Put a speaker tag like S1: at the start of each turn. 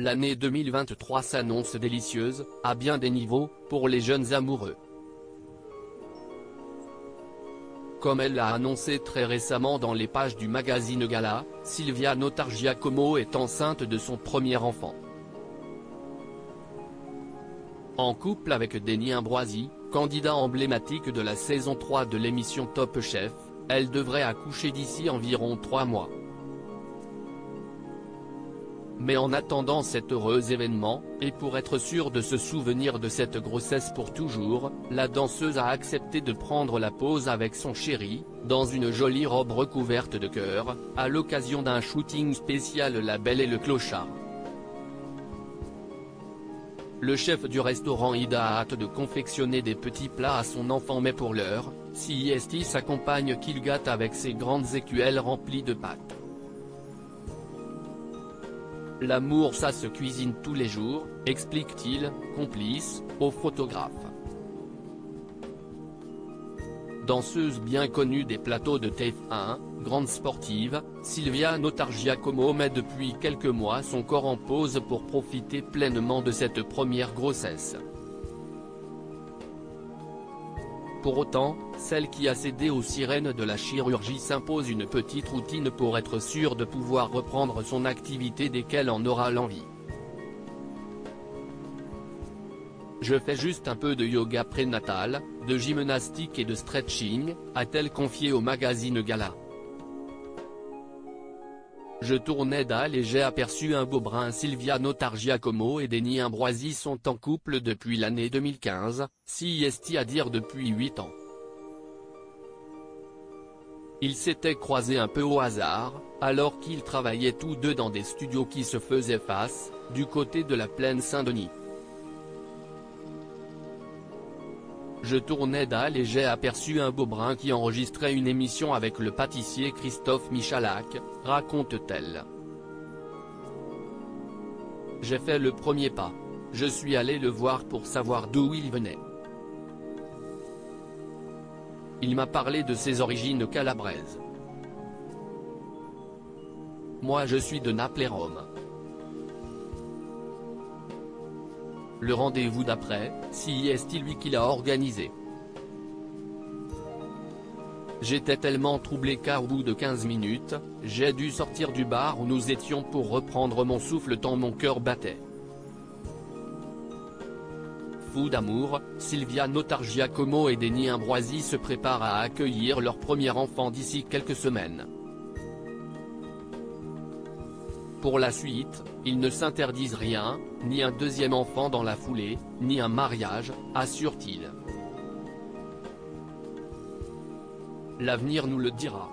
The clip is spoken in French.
S1: L'année 2023 s'annonce délicieuse, à bien des niveaux, pour les jeunes amoureux. Comme elle l'a annoncé très récemment dans les pages du magazine Gala, Silvia Notargiacomo est enceinte de son premier enfant. En couple avec Denis Ambroisi, candidat emblématique de la saison 3 de l'émission Top Chef, elle devrait accoucher d'ici environ 3 mois. Mais en attendant cet heureux événement, et pour être sûre de se souvenir de cette grossesse pour toujours, la danseuse a accepté de prendre la pose avec son chéri, dans une jolie robe recouverte de cœur, à l'occasion d'un shooting spécial La Belle et le Clochard. Le chef du restaurant Ida a hâte de confectionner des petits plats à son enfant, mais pour l'heure, CIST s'accompagne qu'il gâte avec ses grandes écuelles remplies de pâtes. L'amour ça se cuisine tous les jours, explique-t-il, complice, au photographe. Danseuse bien connue des plateaux de TF1, grande sportive, Silvia Notargiacomo met depuis quelques mois son corps en pause pour profiter pleinement de cette première grossesse. Pour autant, celle qui a cédé aux sirènes de la chirurgie s'impose une petite routine pour être sûre de pouvoir reprendre son activité dès qu'elle en aura l'envie. Je fais juste un peu de yoga prénatal, de gymnastique et de stretching, a-t-elle confié au magazine Gala. Je tournais dalle et j'ai aperçu un beau brin. Silvia Notargiacomo et Denis Ambroisi sont en couple depuis l'année 2015, CIST à dire depuis 8 ans. Ils s'étaient croisés un peu au hasard, alors qu'ils travaillaient tous deux dans des studios qui se faisaient face, du côté de la plaine Saint-Denis. Je tournais dalle et j'ai aperçu un beau brin qui enregistrait une émission avec le pâtissier Christophe Michalak, raconte-t-elle. J'ai fait le premier pas. Je suis allé le voir pour savoir d'où il venait. Il m'a parlé de ses origines calabraises. Moi je suis de Naples et Rome. Le rendez-vous d'après, CIST lui qui l'a organisé. J'étais tellement troublé qu'au bout de 15 minutes, j'ai dû sortir du bar où nous étions pour reprendre mon souffle tant mon cœur battait. Fou d'amour, Silvia Notargiacomo et Denis Ambroisi se préparent à accueillir leur premier enfant d'ici quelques semaines. Pour la suite, ils ne s'interdisent rien, ni un deuxième enfant dans la foulée, ni un mariage, assure-t-il. L'avenir nous le dira.